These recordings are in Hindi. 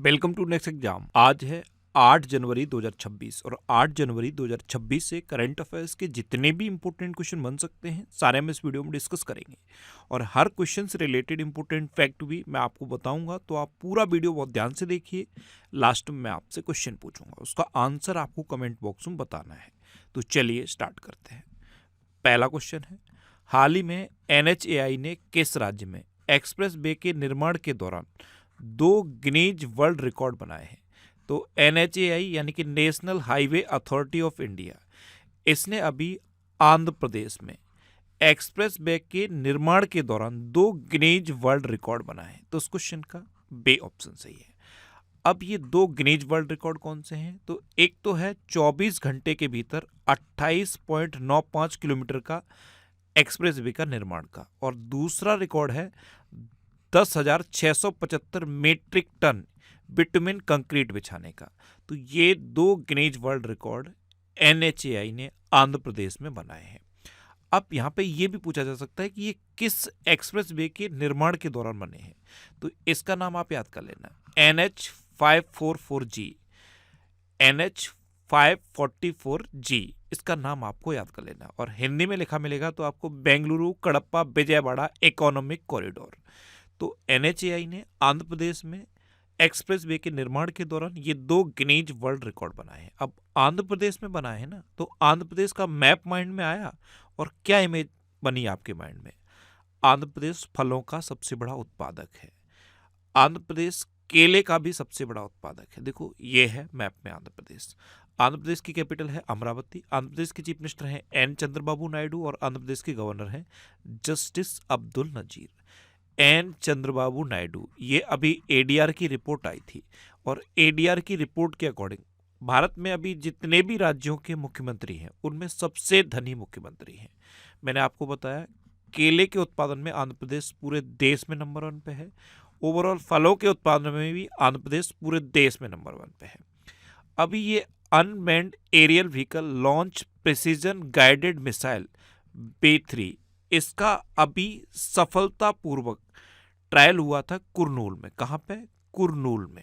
Welcome to next exam. आज है 8 जनवरी 2026 और 8 जनवरी 2026 से करंट अफेयर्स के जितने भी इंपॉर्टेंट क्वेश्चन बन सकते हैं सारे हम इस वीडियो में डिस्कस करेंगे और हर क्वेश्चन से रिलेटेड इंपॉर्टेंट फैक्ट भी मैं आपको बताऊंगा, तो आप पूरा वीडियो बहुत ध्यान से देखिए। लास्ट में मैं आपसे क्वेश्चन पूछूंगा, उसका आंसर आपको कमेंट बॉक्स में बताना है। तो चलिए स्टार्ट करते हैं। पहला क्वेश्चन है, हाल ही में NHAI ने किस राज्य में एक्सप्रेस वे के निर्माण के दौरान 2 गिनीज वर्ल्ड रिकॉर्ड बनाए हैं? तो NHAI यानी कि national highway authority of India, इसने अभी आंध्र प्रदेश में एक्सप्रेस वे के निर्माण के दौरान 2 गिनीज वर्ल्ड रिकॉर्ड बनाए हैं। तो इस क्वेश्चन का बे ऑप्शन सही है। अब ये 2 गिनीज वर्ल्ड रिकॉर्ड कौन से हैं? तो एक तो है 24 घंटे के भीतर 28.95 किलोमीटर का एक्सप्रेस वे का निर्माण का, और दूसरा रिकॉर्ड है 10,675 मीट्रिक टन बिटुमिन कंक्रीट बिछाने का। तो ये 2 गिनीज वर्ल्ड रिकॉर्ड NHAI ने आंध्र प्रदेश में बनाए हैं। अब यहाँ पे ये भी पूछा जा सकता है कि ये किस एक्सप्रेस वे के निर्माण के दौरान बने हैं। तो इसका नाम आप याद कर लेना, NH544G, NH544G, इसका नाम आपको याद कर लेना। और हिंदी में लिखा मिलेगा तो आपको बेंगलुरु कड़प्पा विजयवाड़ा इकोनॉमिक कॉरिडोर। तो NHAI ने आंध्र प्रदेश में एक्सप्रेस वे के निर्माण के दौरान ये 2 गिनीज वर्ल्ड रिकॉर्ड बनाए हैं। अब आंध्र प्रदेश में बनाए हैं ना, तो आंध्र प्रदेश का मैप माइंड में आया और क्या इमेज बनी आपके माइंड में? आंध्र प्रदेश फलों का सबसे बड़ा उत्पादक है, आंध्र प्रदेश केले का भी सबसे बड़ा उत्पादक है। देखो ये है मैप में आंध्र प्रदेश। आंध्र प्रदेश की कैपिटल है अमरावती। आंध्र प्रदेश के चीफ मिनिस्टर हैं N चंद्रबाबू नायडू और आंध्र प्रदेश के गवर्नर हैं जस्टिस अब्दुल नजीर। N चंद्रबाबू नायडू, ये अभी ADR की रिपोर्ट आई थी और ADR की रिपोर्ट के अकॉर्डिंग भारत में अभी जितने भी राज्यों के मुख्यमंत्री हैं उनमें सबसे धनी मुख्यमंत्री हैं। मैंने आपको बताया केले के उत्पादन में आंध्र प्रदेश पूरे देश में नंबर 1 पे है। ओवरऑल फलों के उत्पादन में भी आंध्र प्रदेश पूरे देश में नंबर 1 पे है। अभी ये unmanned aerial vehicle launch precision guided missile B3, इसका अभी सफलतापूर्वक ट्रायल हुआ था कुरनूल में। कहाँ पे? कुरनूल में।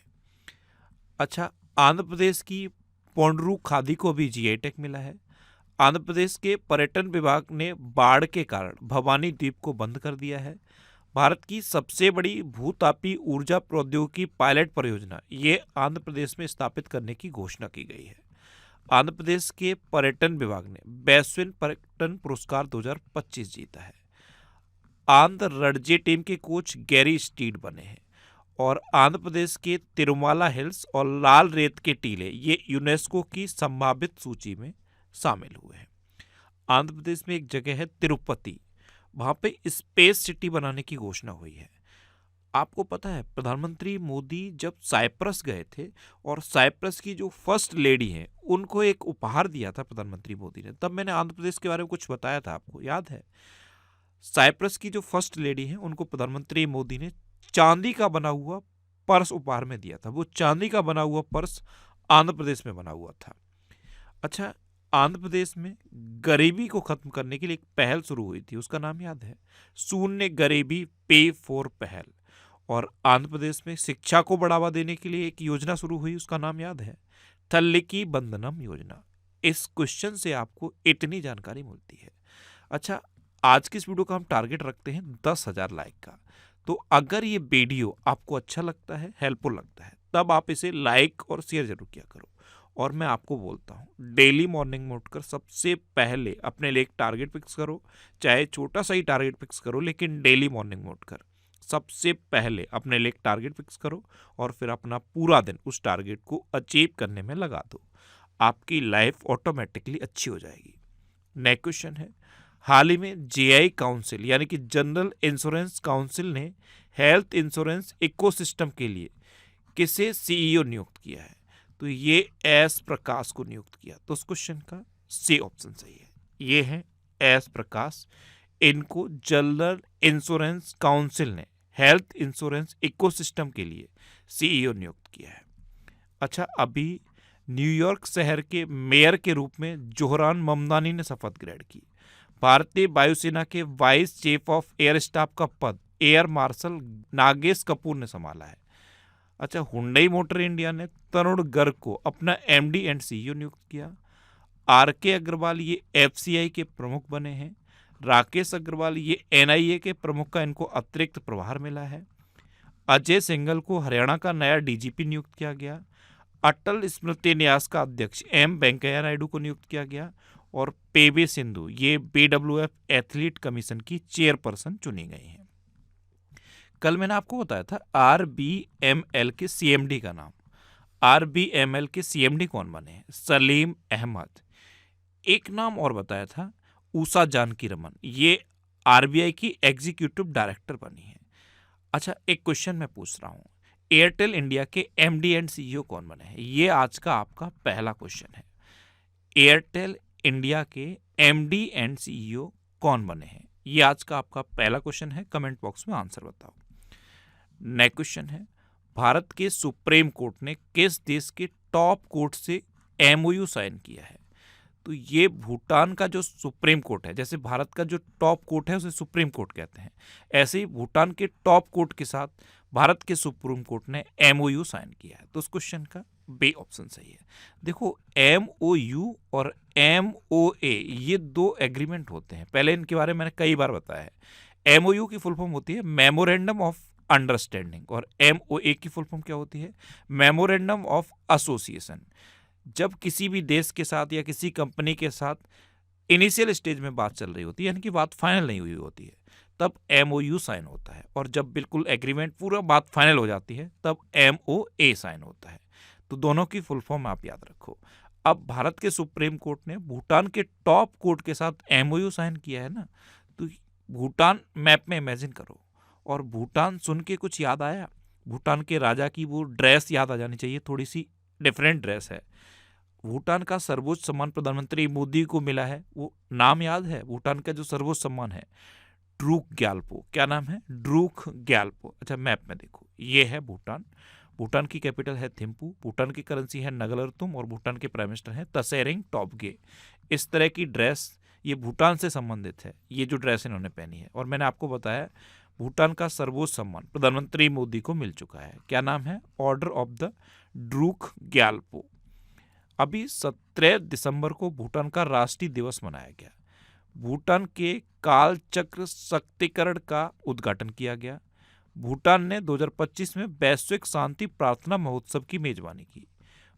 अच्छा, आंध्र प्रदेश की पोंडरू खादी को भी GI टैग मिला है। आंध्र प्रदेश के पर्यटन विभाग ने बाढ़ के कारण भवानी द्वीप को बंद कर दिया है। भारत की सबसे बड़ी भूतापी ऊर्जा प्रौद्योगिकी पायलट परियोजना ये आंध्र प्रदेश में स्थापित करने की घोषणा की गई है। आंध्र प्रदेश के पर्यटन विभाग ने वैश्विक पर्यटन पुरस्कार 2025 जीता है। आंध्र रणजी टीम के कोच गैरी स्टीड बने हैं और आंध्र प्रदेश के तिरुमाला हिल्स और लाल रेत के टीले ये यूनेस्को की संभावित सूची में शामिल हुए हैं। आंध्र प्रदेश में एक जगह है तिरुपति, वहां पे स्पेस सिटी बनाने की घोषणा हुई है। आपको पता है प्रधानमंत्री मोदी जब साइप्रस गए थे और साइप्रस की जो फर्स्ट लेडी हैं उनको एक उपहार दिया था प्रधानमंत्री मोदी ने, तब मैंने आंध्र प्रदेश के बारे में कुछ बताया था, आपको याद है? साइप्रस की जो फर्स्ट लेडी हैं उनको प्रधानमंत्री मोदी ने चांदी का बना हुआ पर्स उपहार में दिया था। वो चांदी का बना हुआ पर्स आंध्र प्रदेश में बना हुआ था। अच्छा, आंध्र प्रदेश में गरीबी को खत्म करने के लिए एक पहल शुरू हुई थी, उसका नाम याद है? शून्य गरीबी पे फॉर पहल। और आंध्र प्रदेश में शिक्षा को बढ़ावा देने के लिए एक योजना शुरू हुई, उसका नाम याद है? तल्लिकी बंधनम योजना। इस क्वेश्चन से आपको इतनी जानकारी मिलती है। अच्छा, आज की इस वीडियो का हम टारगेट रखते हैं 10,000 लाइक का। तो अगर ये वीडियो आपको अच्छा लगता है, हेल्पफुल लगता है, तब आप इसे लाइक और शेयर जरूर किया करो। और मैं आपको बोलता हूँ डेली मॉर्निंग में उठकर सबसे पहले अपने लिए एक टारगेट फिक्स करो, चाहे छोटा सा ही टारगेट फिक्स करो, लेकिन डेली मॉर्निंग में उठकर सबसे पहले अपने लिए एक टारगेट फिक्स करो और फिर अपना पूरा दिन उस टारगेट को अचीव करने में लगा दो। आपकी लाइफ ऑटोमेटिकली अच्छी हो जाएगी। नेक्स्ट क्वेश्चन है, हाल ही में JI काउंसिल यानी कि जनरल इंश्योरेंस काउंसिल ने हेल्थ इंश्योरेंस इकोसिस्टम के लिए किसे CEO नियुक्त किया है? तो ये S प्रकाश को नियुक्त किया। तो उस क्वेश्चन का C ऑप्शन सही है। ये है S प्रकाश, इनको जनरल इंश्योरेंस काउंसिल ने हेल्थ इंश्योरेंस इकोसिस्टम के लिए CEO नियुक्त किया है। अच्छा, अभी न्यूयॉर्क शहर के मेयर के रूप में जोहरान ममदानी ने शपथ ग्रहण की। भारतीय वायुसेना के vice chief of air staff का पद एयर मार्शल नागेश कपूर ने संभाला है। अच्छा, हुंडई मोटर इंडिया ने तरुण गर्ग को अपना एमडी एंड सीईओ नियुक्त किया। आर के अग्रवाल ये एफसीआई के प्रमुख बने हैं। राकेश अग्रवाल ये एनआईए के प्रमुख का इनको अतिरिक्त प्रभार मिला है। अजय सिंघल को हरियाणा का नया डीजीपी नियुक्त किया गया। अटल स्मृति न्यास का अध्यक्ष एम वेंकैया नायडू को नियुक्त किया गया। और पेबे सिंधु ये बीडब्ल्यूएफ एथलीट कमीशन की चेयरपर्सन चुनी गई हैं। कल मैंने आपको बताया था आरबीएमएल के सीएमडी का नाम। आरबीएमएल के सीएमडी कौन बने हैं? सलीम अहमद। एक नाम और बताया था ऊषा जानकी रमन, ये आरबीआई की एग्जीक्यूटिव डायरेक्टर बनी है। अच्छा, एक क्वेश्चन मैं पूछ रहा हूँ, एयरटेल इंडिया के एमडी एंड सीईओ कौन बने हैं? ये आज का आपका पहला क्वेश्चन है। एयरटेल इंडिया के एमडी एंड सीईओ कौन बने हैं? ये आज का आपका पहला क्वेश्चन है। कमेंट बॉक्स में आंसर बताओ। नेक्स्ट क्वेश्चन है, भारत के सुप्रीम कोर्ट ने किस देश के टॉप कोर्ट से एमओयू साइन किया है? तो ये भूटान का जो सुप्रीम कोर्ट है, जैसे भारत का जो टॉप कोर्ट है उसे सुप्रीम कोर्ट कहते हैं, ऐसे ही भूटान के टॉप कोर्ट के साथ भारत के सुप्रीम कोर्ट ने एमओयू साइन किया है। तो उस क्वेश्चन का बी ऑप्शन सही है। देखो, एमओयू और एमओए ये दो एग्रीमेंट होते हैं। पहले इनके बारे में मैंने कई बार बताया है। एमओयू की फुल फॉर्म होती है मेमोरेंडम ऑफ अंडरस्टैंडिंग और एमओए की फुल फॉर्म क्या होती है? Memorandum of association. जब किसी भी देश के साथ या किसी कंपनी के साथ इनिशियल स्टेज में बात चल रही होती है, यानी कि बात फाइनल नहीं हुई होती है, तब एमओयू साइन होता है। और जब बिल्कुल एग्रीमेंट पूरा बात फाइनल हो जाती है तब एमओए साइन होता है। तो दोनों की फुल फॉर्म आप याद रखो। अब भारत के सुप्रीम कोर्ट ने भूटान के टॉप कोर्ट के साथ एमओयू साइन किया है ना, तो भूटान मैप में इमेजिन करो और भूटान सुन के कुछ याद आया? भूटान के राजा की वो ड्रेस याद आ जानी चाहिए, थोड़ी सी डिफरेंट ड्रेस है। भूटान का सर्वोच्च सम्मान प्रधानमंत्री मोदी को मिला है, वो नाम याद है? भूटान का जो सर्वोच्च सम्मान है ड्रूक ग्यालपो। क्या नाम है? ड्रूक ग्यालपो। अच्छा, मैप में देखो, ये है भूटान। भूटान की कैपिटल है थिम्पू। भूटान की करेंसी है नगलरतुम और भूटान के प्राइम मिनिस्टर हैं तसेरिंग टोब्गे। इस तरह की ड्रेस ये भूटान से संबंधित है, ये जो ड्रेस इन्होंने पहनी है। और मैंने आपको बताया भूटान का सर्वोच्च सम्मान प्रधानमंत्री मोदी को मिल चुका है। क्या नाम है? Order of the Druk Gyalpo. अभी 17 दिसंबर को भूटान का राष्ट्रीय दिवस मनाया गया। भूटान के काल चक्र शक्तिकरण का उद्घाटन किया गया। भूटान ने 2025 में वैश्विक शांति प्रार्थना महोत्सव की मेजबानी की।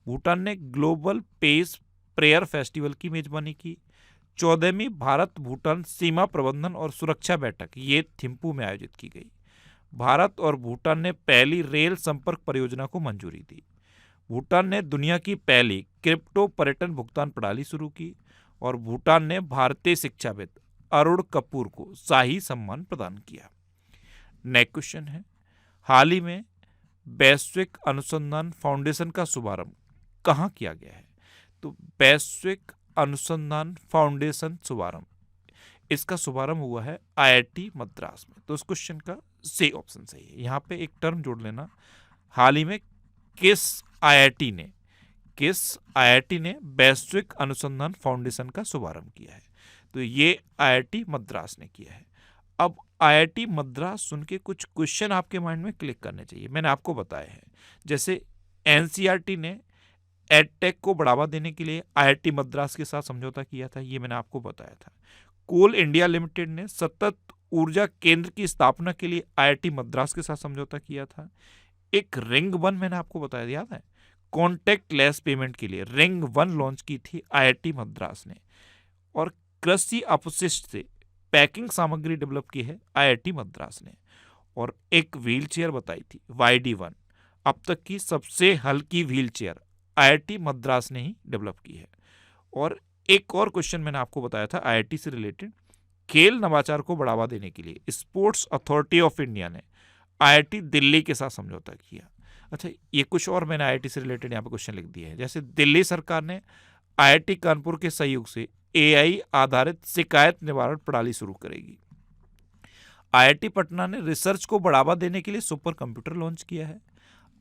भूटान ने ग्लोबल पीस प्रेयर फेस्टिवल की मेजबानी की। 14वीं भारत भूटान सीमा प्रबंधन और सुरक्षा बैठक ये थिम्पू में आयोजित की गई। भारत और भूटान ने पहली रेल संपर्क परियोजना को मंजूरी दी। भूटान ने दुनिया की पहली क्रिप्टो पर्यटन भुगतान प्रणाली शुरू की। और भूटान ने भारतीय शिक्षाविद अरुण कपूर को शाही सम्मान प्रदान किया। नेक्स्ट क्वेश्चन है, हाल ही में वैश्विक अनुसंधान फाउंडेशन का शुभारंभ कहाँ किया गया है? तो वैश्विक अनुसंधान फाउंडेशन शुभारंभ, इसका शुभारंभ हुआ है आईआईटी मद्रास में। तो उस क्वेश्चन का सी ऑप्शन सही है। यहाँ पे एक टर्म जोड़ लेना, हाल ही में किस आईआईटी ने वैश्विक अनुसंधान फाउंडेशन का शुभारंभ किया है? तो ये आईआईटी मद्रास ने किया है। अब आईआईटी मद्रास सुन के कुछ क्वेश्चन आपके माइंड में क्लिक करने चाहिए, मैंने आपको बताया है। जैसे एनसीईआरटी ने एडटेक को बढ़ावा देने के लिए आईआईटी मद्रास के साथ समझौता किया था, ये मैंने आपको बताया था। कोल इंडिया लिमिटेड ने सतत ऊर्जा केंद्र की स्थापना के लिए आईआईटी मद्रास के साथ समझौता किया था। एक रिंग 1 मैंने आपको बताया, याद है? कॉन्टैक्ट लेस पेमेंट के लिए रिंग 1 लॉन्च की थी आईआईटी मद्रास ने। और कृषि अपशिष्ट से पैकिंग सामग्री डेवलप की है आईआईटी मद्रास ने। और एक व्हील चेयर बताई थी YD1, अब तक की सबसे हल्की व्हील चेयर आईआईटी मद्रास ने ही डेवलप की है। और एक और क्वेश्चन मैंने आपको बताया था आईआईटी से रिलेटेड, खेल नवाचार को बढ़ावा देने के लिए स्पोर्ट्स अथॉरिटी ऑफ इंडिया ने आईआईटी दिल्ली के साथ समझौता किया। अच्छा, ये कुछ और मैंने आईआईटी से रिलेटेड यहाँ पे क्वेश्चन लिख दिए हैं। जैसे दिल्ली सरकार ने आईआईटी कानपुर के सहयोग से एआई आधारित शिकायत निवारण प्रणाली शुरू करेगी। आईआईटी पटना ने रिसर्च को बढ़ावा देने के लिए सुपर कंप्यूटर लॉन्च किया है।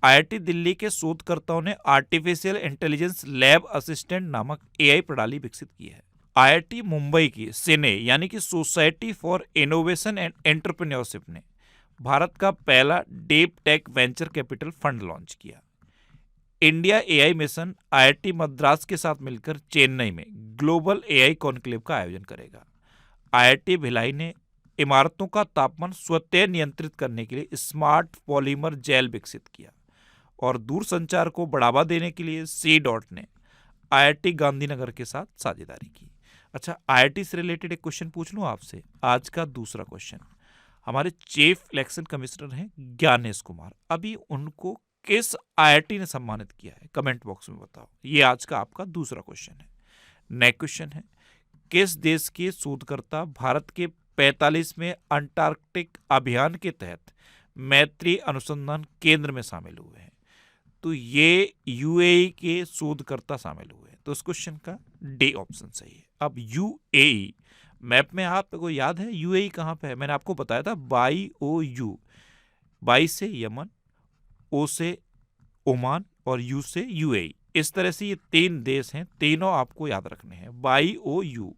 आईआईटी दिल्ली के शोधकर्ताओं ने आर्टिफिशियल इंटेलिजेंस लैब असिस्टेंट नामक एआई प्रणाली विकसित की है। आईआईटी मुंबई की सिने यानी कि society for innovation and entrepreneurship ने भारत का पहला deep tech venture capital fund launch किया। India AI mission IIT Madras के साथ मिलकर चेन्नई में ग्लोबल एआई कॉन्क्लेव का आयोजन करेगा। आईआईटी भिलाई ने इमारतों का तापमान स्वतः नियंत्रित करने के लिए स्मार्ट पॉलीमर जेल विकसित किया। और दूरसंचार को बढ़ावा देने के लिए सी डॉट ने आईआईटी गांधीनगर के साथ साझेदारी की। अच्छा, आईआईटी से रिलेटेड एक क्वेश्चन पूछ लूँ आपसे। आज का दूसरा क्वेश्चन, हमारे चीफ इलेक्शन कमिश्नर हैं ज्ञानेश कुमार, अभी उनको किस आईआईटी ने सम्मानित किया है? कमेंट बॉक्स में बताओ। ये आज का आपका दूसरा क्वेश्चन है। नेक्स्ट क्वेश्चन है, किस देश के शोधकर्ता भारत के 45वें अंटार्कटिक अभियान के तहत मैत्री अनुसंधान केंद्र में शामिल हुए हैं? तो ये यूएई के शोधकर्ता शामिल हुए हैं। तो इस क्वेश्चन का डी ऑप्शन सही है। अब यूएई मैप में आपको याद है यूएई कहाँ पे है? मैंने आपको बताया था YOU, बाई से यमन, ओ से ओमान और यू से यूएई। इस तरह से ये 3 देश हैं, तीनों आपको याद रखने हैं, YOU।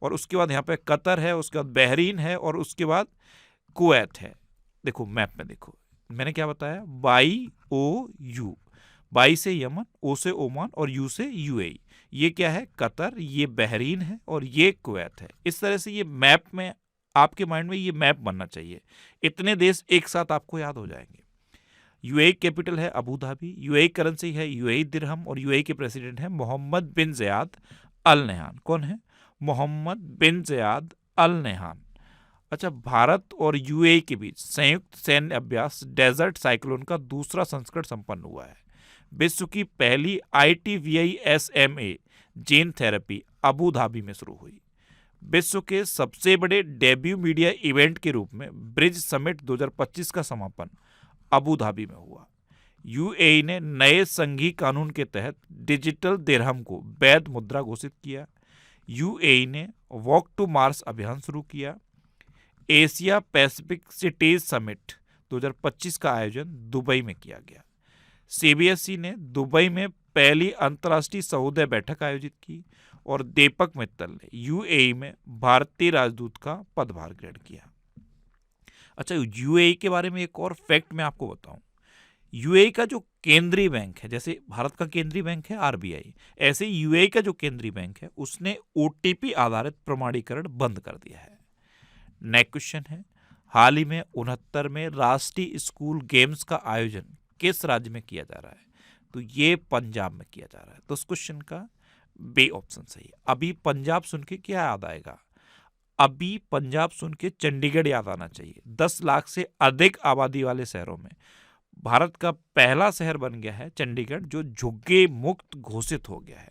और उसके बाद यहाँ पे कतर है, उसके बाद बहरीन है और उसके बाद कुवैत है। देखो मैप में देखो, मैंने क्या बताया, YOU, बाई से यमन, ओ से ओमान और यू से यूएई। ये क्या है? कतर, ये बहरीन है और ये कुवैत है। इस तरह से ये मैप में आपके माइंड में ये मैप बनना चाहिए। इतने देश एक साथ आपको याद हो जाएंगे। यूएई कैपिटल है अबू धाबी, यूएई करेंसी है यूएई दिरहम और यूएई के प्रेसिडेंट है Mohammed bin Zayed Al Nahyan. कौन है? Mohammed bin Zayed Al Nahyan. अच्छा, भारत और यूएई के बीच संयुक्त सैन्य अभ्यास डेजर्ट साइक्लोन का दूसरा संस्करण संपन्न हुआ है। विश्व की पहली ITVI-SMA gene therapy Abu Dhabi में शुरू हुई। विश्व के सबसे बड़े डेब्यू मीडिया इवेंट के रूप में ब्रिज समिट 2025 का समापन अबू धाबी में हुआ। यूएई ने नए संघीय कानून के तहत डिजिटल दिरहम को वैध मुद्रा घोषित किया। यूएई ने वॉक टू मार्स अभियान शुरू किया। एशिया पैसिफिक सिटीज समिट 2025 का आयोजन दुबई में किया गया। सीबीएसई ने दुबई में पहली अंतर्राष्ट्रीय सहोदय बैठक आयोजित की और दीपक मित्तल ने यूएई में भारतीय राजदूत का पदभार ग्रहण किया। अच्छा, यूएई के बारे में एक और फैक्ट मैं आपको बताऊं। यूएई का जो केंद्रीय बैंक है, जैसे भारत का केंद्रीय बैंक है आरबीआई, ऐसे यूएई का जो केंद्रीय बैंक है उसने ओटीपी आधारित प्रमाणीकरण बंद कर दिया है। नेक्स्ट क्वेश्चन है, हाल ही में 69वें राष्ट्रीय स्कूल गेम्स का आयोजन किस राज्य में किया जा रहा है? तो ये पंजाब में किया जा रहा है। तो इस क्वेश्चन का बी ऑप्शन सही है। अभी पंजाब सुन के क्या याद आएगा? अभी पंजाब सुन के चंडीगढ़ याद आना चाहिए। 10 लाख से अधिक आबादी वाले शहरों में भारत का पहला शहर बन गया है चंडीगढ़, जो झुग्गी मुक्त घोषित हो गया है।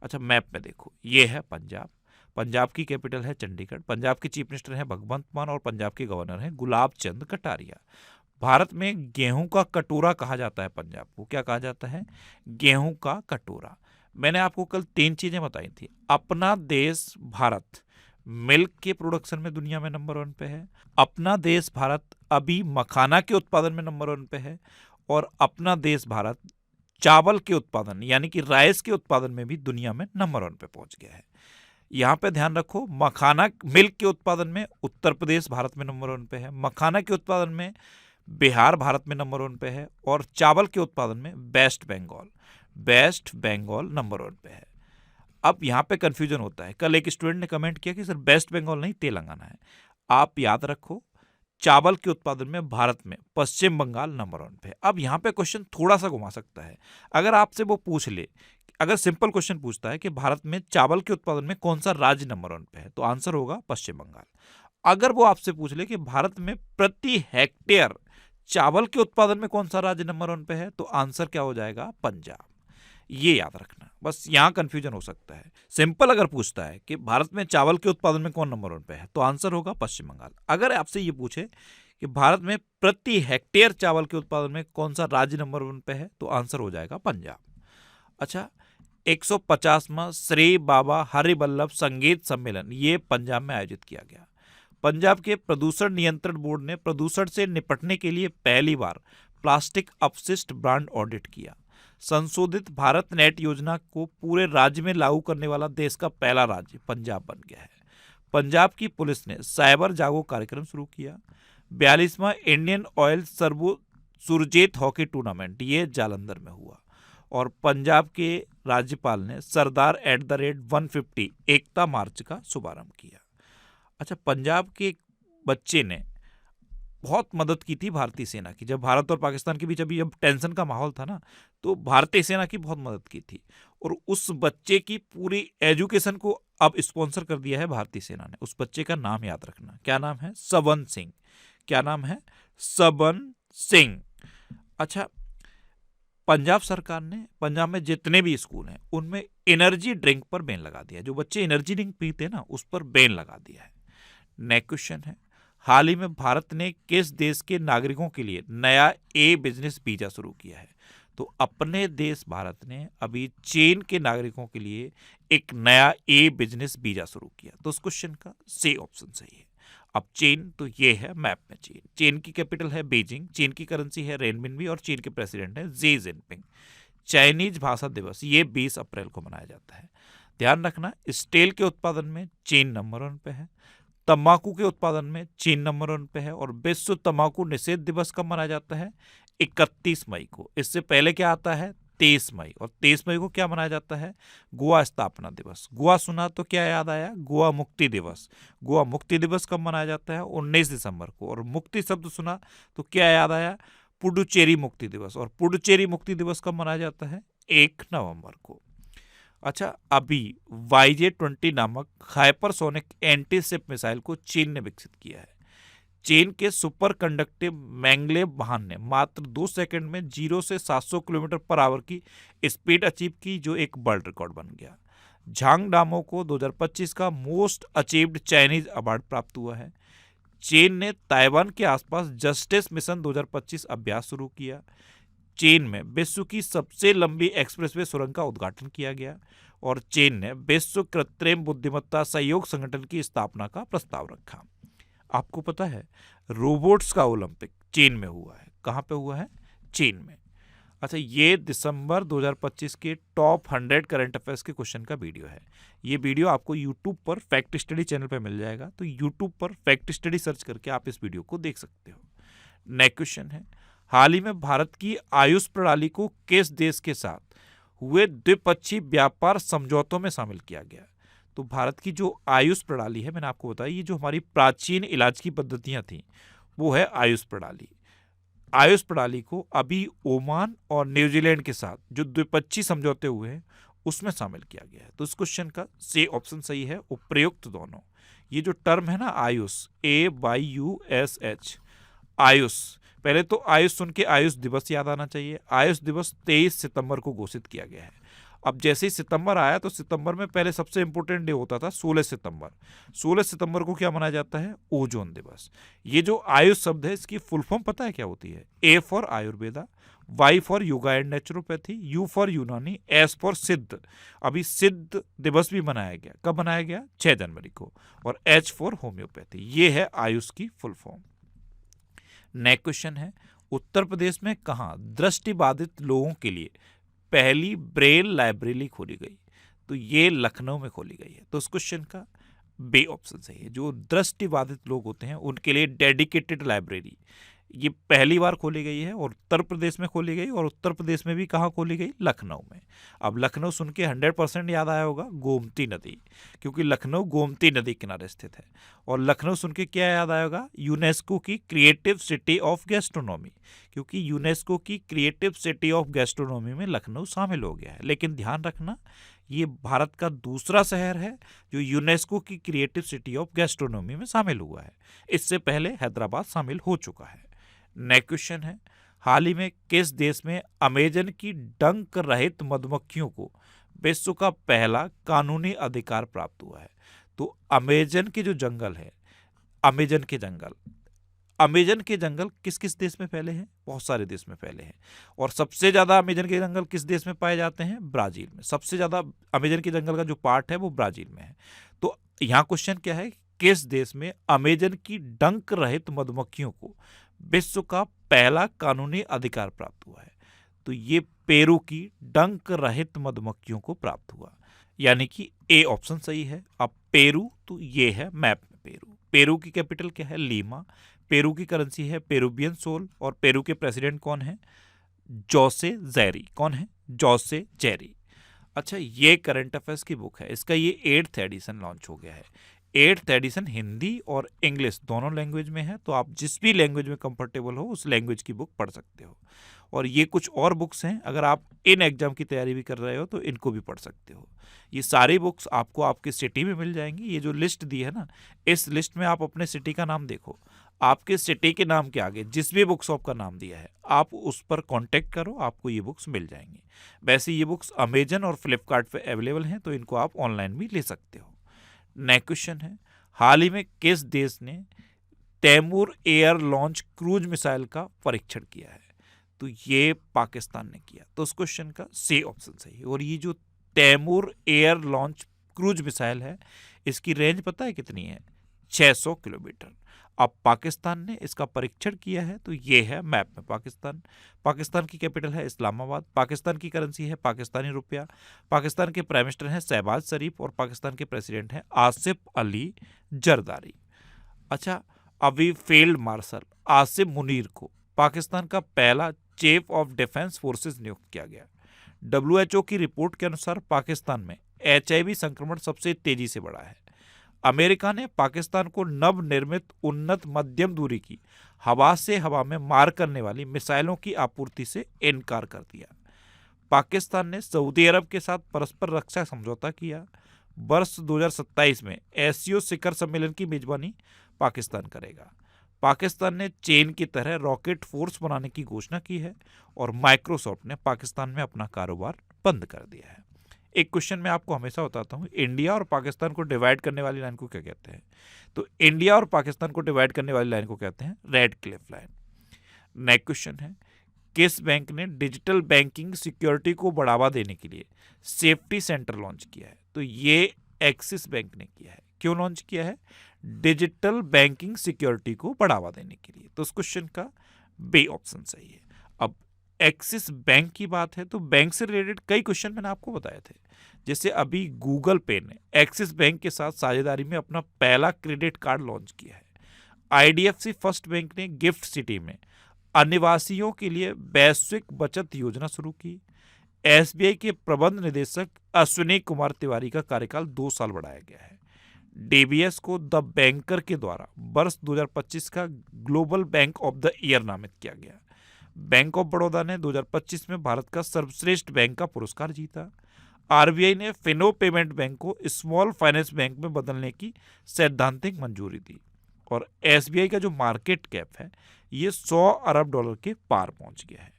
अच्छा, मैप में देखो, ये है पंजाब। पंजाब की कैपिटल है चंडीगढ़। पंजाब के चीफ मिनिस्टर हैं भगवंत मान और पंजाब के गवर्नर हैं गुलाब चंद कटारिया। भारत में गेहूं का कटोरा कहा जाता है पंजाब को। क्या कहा जाता है? गेहूं का कटोरा। मैंने आपको कल 3 चीजें बताई थी। अपना देश भारत मिल्क के प्रोडक्शन में दुनिया में नंबर 1 पे है। अपना देश भारत अभी मखाना के उत्पादन में नंबर 1 पे है। और अपना देश भारत चावल के उत्पादन यानी कि राइस के उत्पादन में भी दुनिया में नंबर 1 पे पहुंच गया है। यहाँ पे ध्यान रखो, मखाना मिल्क के उत्पादन में उत्तर प्रदेश भारत में नंबर 1 पे है। मखाना के उत्पादन में बिहार भारत में नंबर 1 पे है। और चावल के उत्पादन में वेस्ट बंगाल नंबर 1 पे है। अब यहाँ पे कंफ्यूजन होता है। कल एक स्टूडेंट ने कमेंट किया कि सर वेस्ट बंगाल नहीं तेलंगाना है। आप याद रखो, चावल के उत्पादन में भारत में पश्चिम बंगाल नंबर 1 पे है। अब यहाँ पे क्वेश्चन थोड़ा सा घुमा सकता है। अगर आपसे वो पूछ ले, अगर सिंपल क्वेश्चन पूछता है कि भारत में चावल के उत्पादन में कौन सा राज्य नंबर 1 पे है, तो आंसर होगा पश्चिम बंगाल। अगर वो आपसे पूछ ले कि भारत में प्रति हेक्टेयर चावल के उत्पादन में कौन सा राज्य नंबर 1 पे है, तो आंसर क्या हो जाएगा? पंजाब। ये याद रखना, बस यहाँ कंफ्यूजन हो सकता है। सिंपल अगर पूछता है कि भारत में चावल के उत्पादन में कौन नंबर 1 पे है, तो आंसर होगा पश्चिम बंगाल। अगर आपसे ये पूछे कि भारत में प्रति हेक्टेयर चावल के उत्पादन में कौन सा राज्य नंबर 1 पे है, तो आंसर हो जाएगा पंजाब। अच्छा, 150वां श्री बाबा हरिवल्लभ संगीत सम्मेलन ये पंजाब में आयोजित किया गया। पंजाब के प्रदूषण नियंत्रण बोर्ड ने प्रदूषण से निपटने के लिए पहली बार प्लास्टिक अपशिष्ट ब्रांड ऑडिट किया। संशोधित भारत नेट योजना को पूरे राज्य में लागू करने वाला देश का पहला राज्य पंजाब बन गया है। पंजाब की पुलिस ने साइबर जागो कार्यक्रम शुरू किया। 42वां Indian Oil Servo Surjeet hockey tournament ये जालंधर में हुआ। और पंजाब के राज्यपाल ने सरदार @150 एकता मार्च का शुभारंभ किया। अच्छा, पंजाब के एक बच्चे ने बहुत मदद की थी भारतीय सेना की। जब भारत और पाकिस्तान के बीच अभी जब टेंशन का माहौल था ना, तो भारतीय सेना की बहुत मदद की थी। और उस बच्चे की पूरी एजुकेशन को अब स्पॉन्सर कर दिया है भारतीय सेना ने। उस बच्चे का नाम याद रखना, क्या नाम है? सबन सिंह। क्या नाम है? सबन सिंह। अच्छा, पंजाब सरकार ने पंजाब में जितने भी स्कूल हैं उनमें एनर्जी ड्रिंक पर बैन लगा दिया है। जो बच्चे एनर्जी ड्रिंक पीते हैं ना, उस पर बैन लगा दिया है। नेक्स्ट क्वेश्चन है, हाल ही में भारत ने किस देश के नागरिकों के लिए नया ए बिजनेस वीजा शुरू किया है? तो अपने देश भारत ने अभी चीन के नागरिकों के लिए एक नया ए बिजनेस वीजा शुरू किया। तो उस क्वेश्चन का सी ऑप्शन सही है। अब चीन, तो ये है मैप में चीन। चीन की कैपिटल है बीजिंग, चीन की करेंसी है रेनमिनबी और चीन के प्रेसिडेंट है जी जिनपिंग। चाइनीज भाषा दिवस ये 20 अप्रैल को मनाया जाता है। ध्यान रखना, स्टील के उत्पादन में चीन नंबर 1 पे है, तंबाकू के उत्पादन में चीन नंबर 1 पे है। और विश्व तंबाकू निषेध दिवस कब मनाया जाता है? 31 मई को। इससे पहले क्या आता है? 23 मई। और 23 मई को क्या मनाया जाता है? गोवा स्थापना दिवस। गोवा सुना तो क्या याद आया? गोवा मुक्ति दिवस। गोवा मुक्ति दिवस कब मनाया जाता है? 19 दिसंबर को। और मुक्ति शब्द सुना तो क्या याद आया? पुडुचेरी मुक्ति दिवस। और पुडुचेरी मुक्ति दिवस कब मनाया जाता है? 1 नवंबर को। अच्छा, अभी YJ-20 नामक हाइपरसोनिक एंटीशिप मिसाइल को चीन ने विकसित किया है। चीन के सुपर कंडक्टिव मैंगलेव वाहन ने मात्र 2 सेकंड में 0 से 700 किलोमीटर पर आवर की स्पीड अचीव की, जो एक वर्ल्ड रिकॉर्ड बन गया। झांग डामो को 2025 का मोस्ट अचीव्ड चाइनीज अवार्ड प्राप्त हुआ है। चीन ने ताइवान के आसपास जस्टिस मिशन 2025 अभ्यास शुरू किया। चीन में विश्व की सबसे लंबी एक्सप्रेसवे सुरंग का उद्घाटन किया गया। और चीन ने विश्व कृत्रिम बुद्धिमत्ता सहयोग संगठन की स्थापना का प्रस्ताव रखा। आपको पता है, रोबोट्स का ओलंपिक चीन में हुआ है। कहाँ पे हुआ है? चीन में। अच्छा, ये दिसंबर 2025 के टॉप 100 करंट अफेयर्स के क्वेश्चन का वीडियो है। ये वीडियो आपको यूट्यूब पर फैक्ट स्टडी चैनल पर मिल जाएगा। तो यूट्यूब पर फैक्ट स्टडी सर्च करके आप इस वीडियो को देख सकते हो। नेक्स्ट क्वेश्चन है, हाल ही में भारत की आयुष प्रणाली को किस देश के साथ हुए द्विपक्षीय व्यापार समझौतों में शामिल किया गया? तो भारत की जो आयुष प्रणाली है, मैंने आपको बताया, ये जो हमारी प्राचीन इलाज की पद्धतियां थी वो है आयुष प्रणाली। आयुष प्रणाली को अभी ओमान और न्यूजीलैंड के साथ जो द्विपक्षीय समझौते हुए हैं उसमें शामिल किया गया है। तो इस क्वेश्चन का सी ऑप्शन सही है, उपयुक्त दोनों। ये जो टर्म है ना आयुष, AYUSH, आयुष, पहले तो आयुष सुन के आयुष दिवस याद आना चाहिए। आयुष दिवस 23 सितंबर को घोषित किया गया है। अब जैसे ही सितंबर आया तो सितंबर में पहले सबसे इंपॉर्टेंट डे होता था 16 सितंबर। 16 सितंबर को क्या मनाया जाता है? ओजोन दिवस। ये जो आयुष शब्द है इसकी फुल फॉर्म पता है क्या होती है? A for Ayurveda, Y for yoga and naturopathy, U for यूनानी, S फॉर सिद्ध। अभी सिद्ध दिवस भी मनाया गया। कब मनाया गया? 6 जनवरी को। और H फॉर होम्योपैथी। ये है आयुष की फुल फॉर्म। नेक्स्ट क्वेश्चन है, उत्तर प्रदेश में कहाँ दृष्टिबाधित लोगों के लिए पहली ब्रेल लाइब्रेरी खोली गई? तो ये लखनऊ में खोली गई है। तो इस क्वेश्चन का बी ऑप्शन सही है। जो दृष्टिबाधित लोग होते हैं उनके लिए डेडिकेटेड लाइब्रेरी ये पहली बार खोली गई है और उत्तर प्रदेश में खोली गई। और उत्तर प्रदेश में भी कहाँ खोली गई? लखनऊ में। अब लखनऊ सुन के 100% याद आया होगा गोमती नदी, क्योंकि लखनऊ गोमती नदी किनारे स्थित है। और लखनऊ सुन के क्या याद आया होगा? यूनेस्को की क्रिएटिव सिटी ऑफ गैस्ट्रोनॉमी, क्योंकि यूनेस्को की क्रिएटिव सिटी ऑफ गैस्ट्रोनॉमी में लखनऊ शामिल हो गया है। लेकिन ध्यान रखना, ये भारत का दूसरा शहर है जो यूनेस्को की क्रिएटिव सिटी ऑफ गैस्ट्रोनॉमी में शामिल हुआ है। इससे पहले हैदराबाद शामिल हो चुका है। नेक्स्ट क्वेश्चन है, हाल ही में किस देश में अमेजन की डंक रहित मधुमक्खियों को विश्व का पहला कानूनी अधिकार प्राप्त हुआ है? तो अमेजन के जो जंगल है, अमेजन के जंगल किस किस देश में फैले हैं? बहुत सारे देश में फैले हैं। और सबसे ज्यादा अमेजन के जंगल किस देश में पाए जाते हैं? ब्राजील में। सबसे ज्यादा अमेजन के जंगल का जो पार्ट है वो ब्राजील में है। तो यहाँ क्वेश्चन क्या है, किस देश में अमेजन की डंक रहित मधुमक्खियों को विश्व का पहला कानूनी अधिकार प्राप्त हुआ है? तो ये पेरू की डंक रहित मधुमक्खियों को प्राप्त हुआ, यानी कि ए ऑप्शन सही है। अब पेरू, तो ये है मैप में पेरू। पेरू की कैपिटल क्या है? लीमा। पेरू की करेंसी है पेरुवियन सोल, और पेरू के प्रेसिडेंट कौन है? जोसे जेरी। कौन है? जोसे जेरी। अच्छा, ये करंट अफेयर्स की बुक है, इसका ये 8th एडिशन लॉन्च हो गया है। 8th एडिशन हिंदी और इंग्लिश दोनों लैंग्वेज में है, तो आप जिस भी लैंग्वेज में कंफर्टेबल हो उस लैंग्वेज की बुक पढ़ सकते हो। और ये कुछ और बुक्स हैं, अगर आप इन एग्जाम की तैयारी भी कर रहे हो तो इनको भी पढ़ सकते हो। ये सारी बुक्स आपको आपकी सिटी में मिल जाएंगी। ये जो लिस्ट दी है ना, इस लिस्ट में आप अपने सिटी का नाम देखो, आपके सिटी के नाम के आगे जिस भी बुक शॉप का नाम दिया है आप उस पर कांटेक्ट करो, आपको ये बुक्स मिल जाएंगी। वैसे ये बुक्स अमेजन और फ्लिपकार्ट पे अवेलेबल हैं, तो इनको आप ऑनलाइन भी ले सकते हो। नेक्स्ट क्वेश्चन है, हाल ही में किस देश ने Taimur air launch cruise missile का परीक्षण किया है? तो ये पाकिस्तान ने किया, तो उस क्वेश्चन का सी ऑप्शन सही है। और ये जो Taimur air launch cruise missile है, इसकी रेंज पता है कितनी है? 600 किलोमीटर। अब पाकिस्तान ने इसका परीक्षण किया है, तो ये है मैप में पाकिस्तान। पाकिस्तान की कैपिटल है इस्लामाबाद, पाकिस्तान की करेंसी है पाकिस्तानी रुपया, पाकिस्तान के प्राइम मिनिस्टर हैं शहबाज शरीफ, और पाकिस्तान के प्रेसिडेंट हैं आसिफ अली जरदारी। अच्छा, अभी फील्ड मार्शल आसिम मुनीर को पाकिस्तान का पहला चीफ ऑफ डिफेंस फोर्सेस नियुक्त किया गया। WHO की रिपोर्ट के अनुसार पाकिस्तान में HIV संक्रमण सबसे तेजी से बढ़ा है। अमेरिका ने पाकिस्तान को नवनिर्मित उन्नत मध्यम दूरी की हवा से हवा में मार करने वाली मिसाइलों की आपूर्ति से इनकार कर दिया। पाकिस्तान ने सऊदी अरब के साथ परस्पर रक्षा समझौता किया। वर्ष 2027 में एससीओ शिखर सम्मेलन की मेजबानी पाकिस्तान करेगा। पाकिस्तान ने चीन की तरह रॉकेट फोर्स बनाने की घोषणा की है, और माइक्रोसॉफ्ट ने पाकिस्तान में अपना कारोबार बंद कर दिया है। एक क्वेश्चन मैं आपको हमेशा बताता हूँ, इंडिया और पाकिस्तान को डिवाइड करने वाली लाइन को क्या कहते हैं? तो इंडिया और पाकिस्तान को डिवाइड करने वाली लाइन को कहते हैं red Cliff line. Next question है, किस बैंक ने डिजिटल बैंकिंग सिक्योरिटी को बढ़ावा देने के लिए सेफ्टी सेंटर लॉन्च किया है? तो ये एक्सिस बैंक ने किया है। क्यों लॉन्च किया है? डिजिटल बैंकिंग सिक्योरिटी को बढ़ावा देने के लिए। तो उस क्वेश्चन का बी ऑप्शन सही है। अब एक्सिस बैंक की बात है, तो बैंक से रिलेटेड कई क्वेश्चन मैंने आपको बताए थे। जैसे अभी गूगल पे ने एक्सिस बैंक के साथ साझेदारी में अपना पहला क्रेडिट कार्ड लॉन्च किया है। IDFC फर्स्ट बैंक ने गिफ्ट सिटी में अनिवासियों के लिए वैश्विक बचत योजना शुरू की। SBI के प्रबंध निदेशक अश्विनी कुमार तिवारी का कार्यकाल 2 साल बढ़ाया गया है। DBS को द बैंकर के द्वारा वर्ष 2025 का global bank of the year नामित किया गया। बैंक ऑफ बड़ौदा ने 2025 में भारत का सर्वश्रेष्ठ बैंक का पुरस्कार जीता। RBI ने फिनो पेमेंट बैंक को स्मॉल फाइनेंस बैंक में बदलने की सैद्धांतिक मंजूरी दी। और SBI का जो मार्केट कैप है ये $100 अरब के पार पहुंच गया है।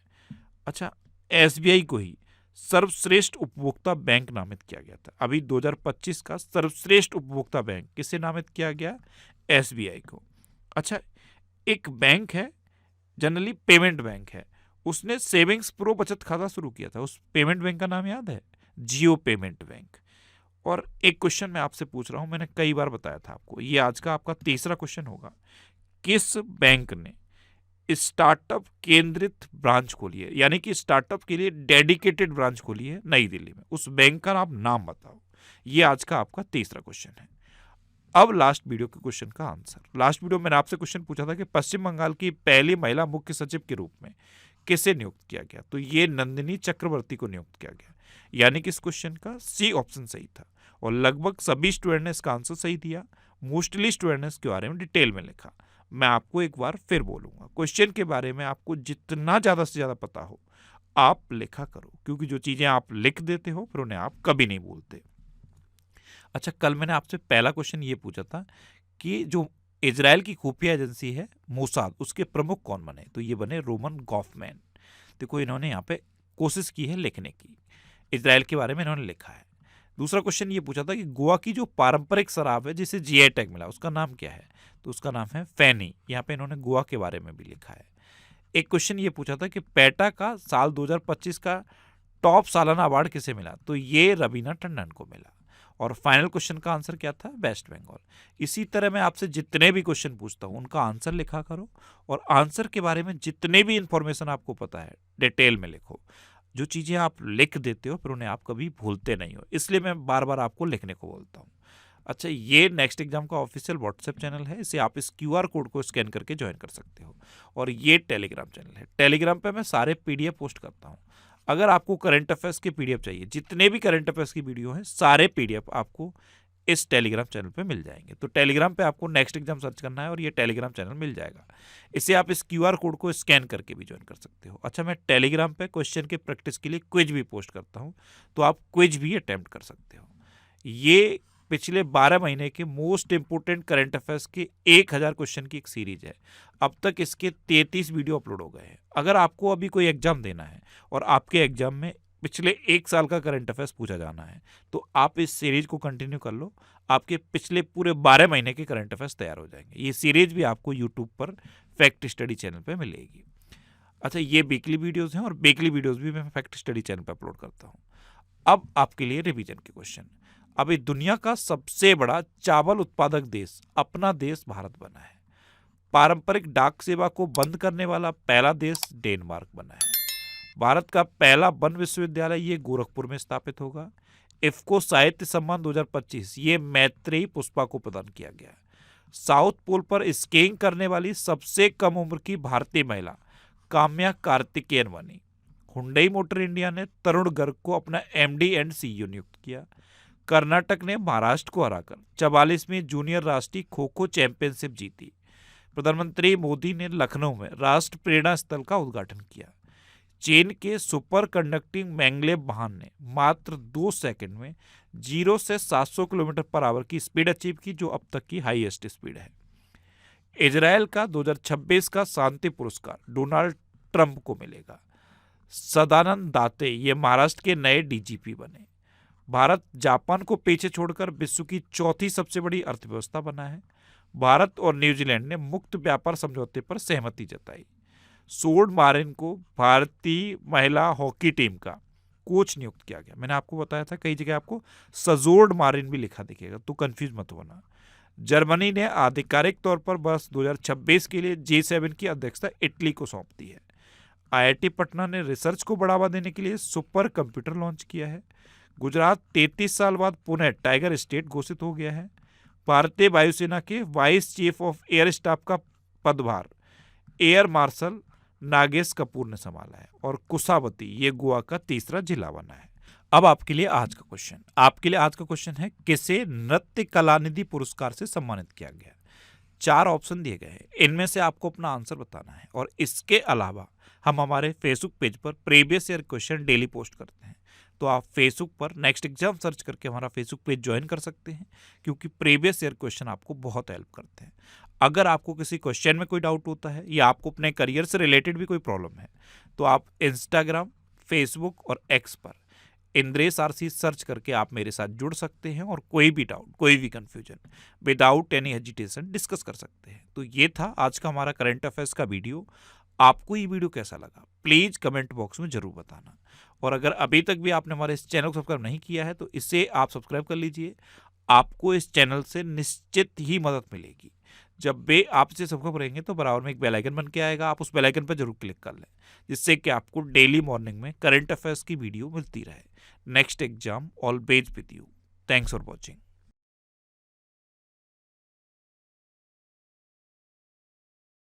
अच्छा, SBI को ही सर्वश्रेष्ठ उपभोक्ता बैंक नामित किया गया था। अभी 2025 का सर्वश्रेष्ठ उपभोक्ता बैंक किसे नामित किया गया? SBI को। अच्छा, एक बैंक है, जनरली पेमेंट बैंक है, उसने सेविंग्स प्रो बचत खाता शुरू किया था। उस पेमेंट बैंक का नाम याद है? जियो पेमेंट बैंक। और एक क्वेश्चन मैं आपसे पूछ रहा हूं, मैंने कई बार बताया था आपको, ये आज का आपका तीसरा क्वेश्चन होगा। किस बैंक ने स्टार्टअप केंद्रित ब्रांच खोली है, यानी कि स्टार्टअप के लिए डेडिकेटेड ब्रांच खोली है नई दिल्ली में? उस बैंक का आप नाम बताओ। ये आज का आपका तीसरा क्वेश्चन है। अब लास्ट वीडियो के क्वेश्चन का आंसर। लास्ट वीडियो में मैंने आपसे क्वेश्चन पूछा था कि पश्चिम बंगाल की पहली महिला मुख्य सचिव के रूप में किसे नियुक्त किया गया? तो ये नंदिनी चक्रवर्ती को नियुक्त किया गया, यानी कि इस क्वेश्चन का सी ऑप्शन सही था। और लगभग सभी स्टूडेंट ने इसका आंसर सही दिया। मोस्टली स्टूडेंट ने इसके बारे में डिटेल में लिखा। मैं आपको एक बार फिर बोलूंगा, क्वेश्चन के बारे में आपको जितना ज़्यादा से ज़्यादा पता हो आप लिखा करो, क्योंकि जो चीज़ें आप लिख देते हो फिर उन्हें आप कभी नहीं भूलते। अच्छा, कल मैंने आपसे पहला क्वेश्चन ये पूछा था कि जो इजराइल की खुफिया एजेंसी है मोसाद, उसके प्रमुख कौन बने? तो ये बने रोमन गॉफमैन। देखो, इन्होंने यहाँ पे कोशिश की है लिखने की, इजराइल के बारे में इन्होंने लिखा है। दूसरा क्वेश्चन ये पूछा था कि गोवा की जो पारंपरिक शराब है जिसे GI टैग मिला, उसका नाम क्या है? तो उसका नाम है फैनी। यहाँ पे इन्होंने गोवा के बारे में भी लिखा है। एक क्वेश्चन ये पूछा था कि पेटा का साल 2025 का टॉप सालाना अवार्ड किसे मिला? तो ये रवीना टंडन को मिला। और फाइनल क्वेश्चन का आंसर क्या था? वेस्ट बंगाल। इसी तरह मैं आपसे जितने भी क्वेश्चन पूछता हूँ उनका आंसर लिखा करो, और आंसर के बारे में जितने भी इंफॉर्मेशन आपको पता है डिटेल में लिखो। जो चीज़ें आप लिख देते हो फिर उन्हें आप कभी भूलते नहीं हो, इसलिए मैं बार बार आपको लिखने को बोलता हूँ। अच्छा, ये नेक्स्ट एग्जाम का ऑफिशियल व्हाट्सएप चैनल है, इसे आप इस क्यूआर कोड को स्कैन करके ज्वाइन कर सकते हो। और ये टेलीग्राम चैनल है, टेलीग्राम पे मैं सारे पीडीएफ पोस्ट करता हूँ। अगर आपको करंट अफेयर्स के पीडीएफ चाहिए, जितने भी करंट अफेयर्स की वीडियो हैं, सारे पीडीएफ आपको इस टेलीग्राम चैनल पे मिल जाएंगे। तो टेलीग्राम पे आपको नेक्स्ट एग्जाम सर्च करना है और ये टेलीग्राम चैनल मिल जाएगा। इसे आप इस क्यूआर कोड को स्कैन करके भी ज्वाइन कर सकते हो। अच्छा, मैं टेलीग्राम पे क्वेश्चन की प्रैक्टिस के लिए क्विज भी पोस्ट करता हूँ, तो आप क्विज भी अटेम्प्ट कर सकते हो। ये पिछले 12 महीने के मोस्ट इंपोर्टेंट करंट अफेयर्स के 1000 क्वेश्चन की एक सीरीज है। अब तक इसके 33 वीडियो अपलोड हो गए हैं। अगर आपको अभी कोई एग्जाम देना है और आपके एग्जाम में पिछले 1 साल का करंट अफेयर्स पूछा जाना है, तो आप इस सीरीज को कंटिन्यू कर लो, आपके पिछले पूरे 12 महीने के करंट अफेयर्स तैयार हो जाएंगे। ये सीरीज भी आपको यूट्यूब पर फैक्ट स्टडी चैनल पर मिलेगी। अच्छा, ये वीकली वीडियोज़ हैं और वीकली वीडियोज़ भी मैं फैक्ट स्टडी चैनल पर अपलोड करता हूँ। अब आपके लिए रिवीजन के क्वेश्चन। अभी दुनिया का सबसे बड़ा चावल उत्पादक देश अपना देश भारत बना है। पारंपरिक डाक सेवा को बंद करने वाला पहला देश डेनमार्क बना है। भारत का पहला वन विश्वविद्यालय ये गोरखपुर में स्थापित होगा। इफ्को साहित्य सम्मान 2025 ये मैत्रेयी पुष्पा को प्रदान किया गया। साउथ पोल पर स्कीइंग करने वाली सबसे कम उम्र की भारतीय महिला काम्या कार्तिकेयन बनी। हुंडई मोटर इंडिया ने तरुण गर्ग को अपना एमडी एंड सीईओ नियुक्त किया। कर्नाटक ने महाराष्ट्र को हराकर 44वीं जूनियर राष्ट्रीय खो खो चैंपियनशिप जीती। प्रधानमंत्री मोदी ने लखनऊ में राष्ट्र प्रेरणा स्थल का उद्घाटन किया। चीन के सुपर कंडक्टिंग मैंगलेव वाहन ने मात्र 2 सेकंड में 0 से 700 किलोमीटर पर आवर की स्पीड अचीव की, जो अब तक की हाईएस्ट स्पीड है। इजराइल का 2026 का शांति पुरस्कार डोनाल्ड ट्रंप को मिलेगा। सदानंद दाते ये महाराष्ट्र के नए डीजीपी बने। भारत जापान को पीछे छोड़कर विश्व की चौथी सबसे बड़ी अर्थव्यवस्था बना है। भारत और न्यूजीलैंड ने मुक्त व्यापार समझौते पर सहमति जताई। सोड मारिन को भारतीय महिला हॉकी टीम का कोच नियुक्त किया गया। मैंने आपको बताया था, कई जगह आपको सजोर्ड मारिन भी लिखा दिखेगा, तो कंफ्यूज मत होना। जर्मनी ने आधिकारिक तौर पर वर्ष 2026 के लिए G7 की अध्यक्षता इटली को सौंप दी है। आईआईटी पटना ने रिसर्च को बढ़ावा देने के लिए सुपर कंप्यूटर लॉन्च किया है। गुजरात 33 साल बाद पुनः टाइगर स्टेट घोषित हो गया है। भारतीय वायुसेना के vice chief of air staff का पदभार एयर मार्शल नागेश कपूर ने संभाला है। और कुसावती ये गोवा का तीसरा जिला बना है। अब आपके लिए आज का क्वेश्चन है, किसे नृत्य कलानिधि पुरस्कार से सम्मानित किया गया। 4 ऑप्शन दिए गए हैं, इनमें से आपको अपना आंसर बताना है। और इसके अलावा हम हमारे फेसबुक पेज पर previous year question daily post करते हैं, तो आप फेसबुक पर नेक्स्ट एग्जाम सर्च करके हमारा फेसबुक पेज ज्वाइन कर सकते हैं, क्योंकि प्रीवियस ईयर क्वेश्चन आपको बहुत हेल्प करते हैं। अगर आपको किसी क्वेश्चन में कोई डाउट होता है या आपको अपने करियर से रिलेटेड भी कोई प्रॉब्लम है, तो आप इंस्टाग्राम, फेसबुक और एक्स पर इंद्रेश आरसी सर्च करके आप मेरे साथ जुड़ सकते हैं और कोई भी डाउट, कोई भी confusion without any hesitation discuss कर सकते हैं। तो ये था आज का हमारा करंट अफेयर्स का वीडियो। आपको ये वीडियो कैसा लगा प्लीज़ कमेंट बॉक्स में ज़रूर बताना। और अगर अभी तक भी आपने हमारे इस चैनल को सब्सक्राइब नहीं किया है, तो इसे आप सब्सक्राइब कर लीजिए। आपको इस चैनल से निश्चित ही मदद मिलेगी। जब भी आप इसे सब्सक्राइब करेंगे तो बराबर में एक बेल आइकन बन के आएगा, आप उस बेल आइकन पर जरूर क्लिक कर लें, जिससे कि आपको डेली मॉर्निंग में करंट अफेयर्स की वीडियो मिलती रहे। Next exam always with you. Thanks for watching.